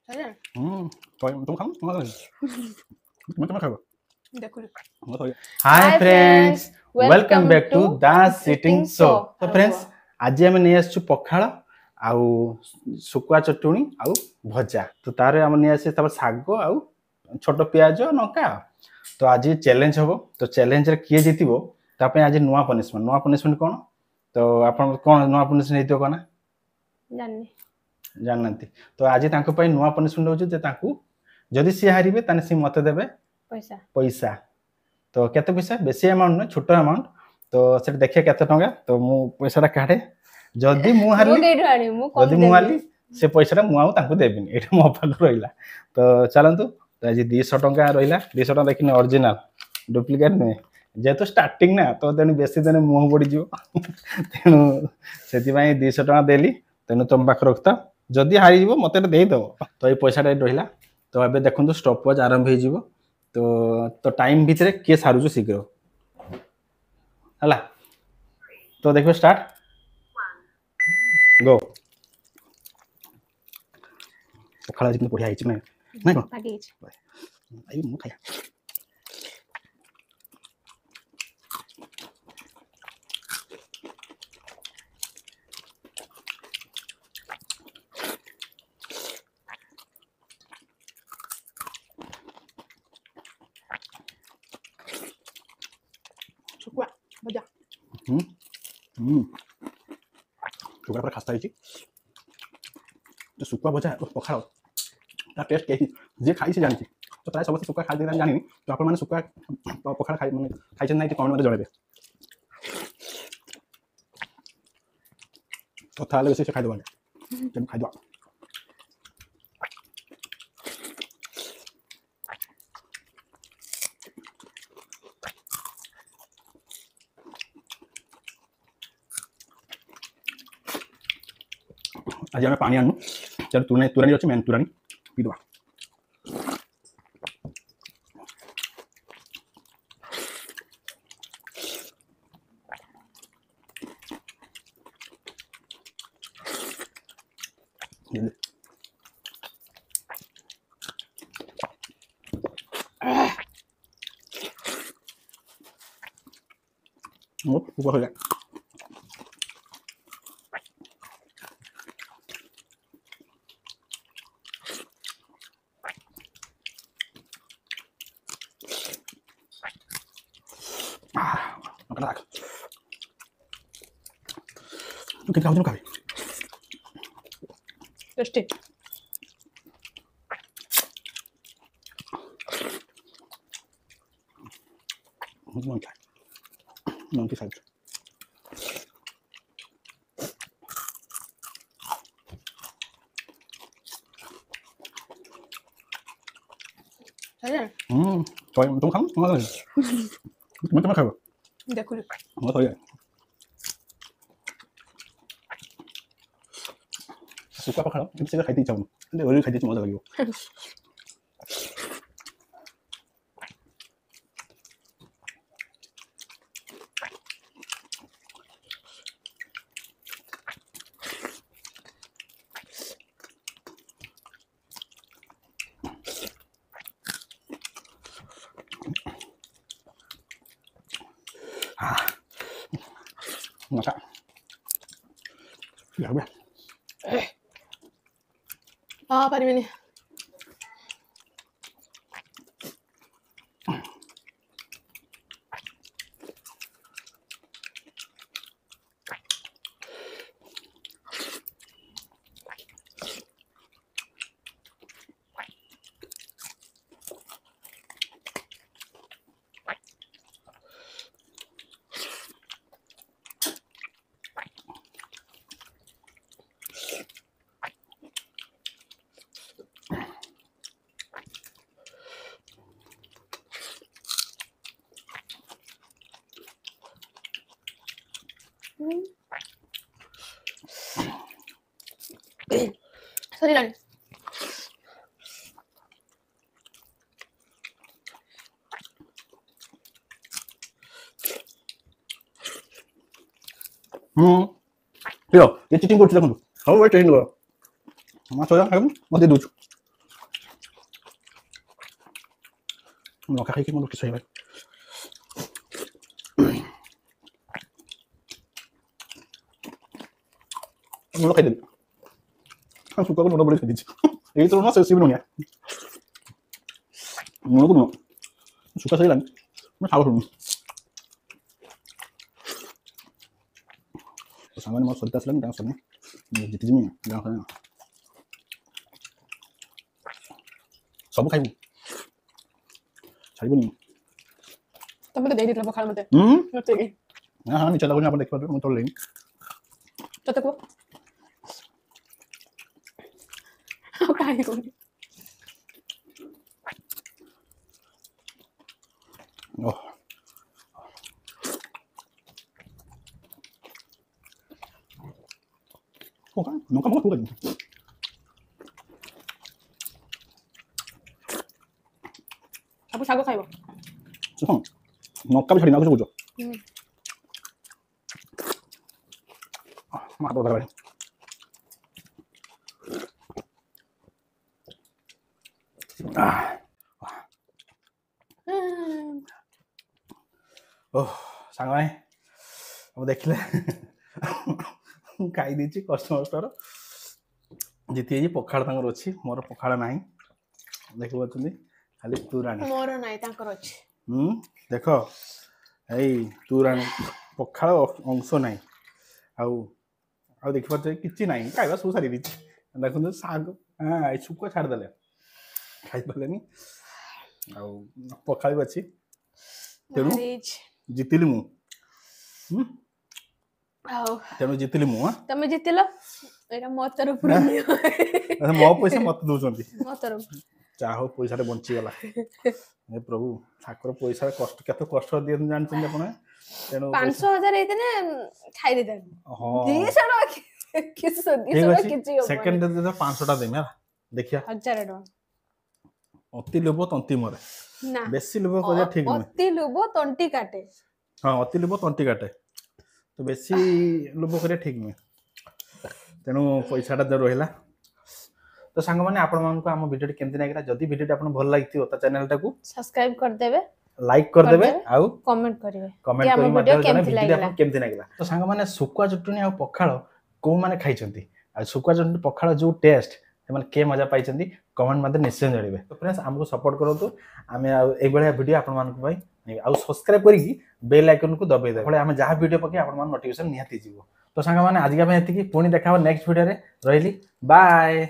Ayan. तुम खाओ तुम्हें खाओ देखो hi friends welcome back to the sitting show. तो फ्रेंड्स आज आम नहीं आसु पखाड़ आउ सुकुआ चटुणी आउ भजा तो तार आम नहीं आसे शाग आउ छोट पियाज लंका। तो आज चैलेंज हम तो चैलेंज रे किए जीतबो तापे आज नुआ पनिशमेंट कौन तो आपन कौन नुआ पनिशमेंट हेतियो कोना जानते तो आज नुआ पनिशमेंट हो ताकू जदि सी हारिबे ताने सी मते देबे पैसा तो केते पैसा बेसी अमाउंट ना छोट अमाउंट तो सेट देखिए केते टंका तो मु पैसाटा काढे जदि मु हारली से पैसाटा मु आउ ताकू देबिनी एटा मो पाख रहिला तो चलंतु तो आज 200 टंका रहिला 200 टंका देखिने ओरिजिनल डुप्लीकेट नै जेतो स्टार्टिंग ना तो तेन बेसी देने मुह पड़ जीव तेणु से 200 टंका देली तेणु तुम पाख रखता जदि हारी जीव मते देदब तो ये पैसाटा रहिला तो एबे देखंतु स्टॉपवॉच आरंभ हो जीव तो टाइम भितर किए सारुछु शीघ्र हला तो देखो स्टार्ट गो पखाला जितने बढ़िया हिच में नहीं को आई मु खाया भजा सुकुआ पर खास्ता हिची तो सुकुआ भजा पखाଳ ता टेस्ट के जे खाई से जानि तो प्राय समस्त सुकुआ खाई देना जानि तो आपण माने सुकुआ पखाळ खाई माने खाई छै नै कमेंट में जणाबे तो थाले से खाई दबाने जब खाई दबा आज आम पानी आनु चल तुरानी अच्छे मेन तुरानी पीदबा ऊपर हो गया Mungkin kau juga kali. Tasty Nanti saja. Ayan. Tuम खाओ तुम्हें खाओ देखो मत हो गया सुकुआ पखाଳ से खाइते इच्छा होनी ओली खाइते मजा লাগিব masa ya udah apa ini sorry lang पियो ये चिटिंग करछ देखंतु सब वे ट्रेन करो माछ जा खाइबु मते दोछु लंका खाई मोर किस होइबा मोर खाई दे हम सुका को मोर बड़ी खाई दी एई तो ना से सिब नुनिया मोर को सुका सही लाग मैं खाओ सुन तो सामान मोर सरिता असला डांस करने जिति जिमी गां खाना सब खाइबू छाड़बनी ତମେ ତ ଦେଇଦେଇଥିଲ ପଖାଳ ମତେ ମତେ କି हां नीचे लगुनी आपण देखिबा ମୁଁ ତୋड़ लेनी ତତେ କୁହ ଆଉ କାହିଁ କହୁନି ओह ओका नका मत पुगा ସବୁ ଶାଗ ଖାଇବ सुन नका भी छड़ी ना कुछ बुझो मार दो भाई ओह सांग भाई अब देखले खाई देछि कस्टमर स्टोर जीती जी पखाड़ तांगर अछि मोर पखाड़ नाही देखबो तुनी खाली तुराणी ମୋର ନାହିଁ ତାଙ୍କର ଅଛି देखो एई तुराणी पखाड़ अंश नाही आउ आउ देखि पाछे किछि नाही खाइबा सु सारी दिछि देखु साग हां ए सुको छाड़ देले खाइ पलेनी आउ पखाड़ अछि तेनु जितिली मु ଆଉ तेनु जितिली मु ତମେ ଜିତିଲ ଏଟା ମୋ ତରଫରୁ ନିଅ मो पैसा मत दोचंती ମୋ ତରଫରୁ चाहो पैसा रे बंची गला हे प्रभु ठाकुर पैसा कष्ट केते कष्ट दियन जानछन आपण तेनु 500,000 ହେଇଥିଲେ ଖାଇ ଦେଇଥାନ୍ତି हां 200 किस 200 किछि हो सेकंड दे 500 टा देमे देखिया 1000 टका अति लोभ तंती मरे ना बेसी लोभ करिया ठीक नै अति लोभ तंटी काटे हां अति लोभ तंती काटे तो बेसी लोभ करिया ठीक नै तेनु पैसा टा रहला तो संग माने आपण मान को हम वीडियो केमति लागला जदी वीडियो आपण भल लागतियो त चैनल टा को सब्सक्राइब कर देबे लाइक कर देबे आउ कमेंट करिवे कमेंट करी वीडियो केमति लागला तो संग माने सुकुआ चटनी आ पखाळ को माने खाइचंती आ सुकुआ चटनी पखाळ जो टेस्ट से माने के मजा पाइचंती कमेंट मध्ये निश्चय जणिबे तो फ्रेंड्स हमको सपोर्ट करंतु आमे ए बळिया वीडियो आपण मान को भाई आ सब्सक्राइब करी बेल आइकन को दबाई दे बळे आमे जहा वीडियो पके आपण मान नोटिफिकेशन निहाती जीवो तो संग माने आज के एति की पुणी देखाव नेक्स्ट वीडियो रे रहिली बाय।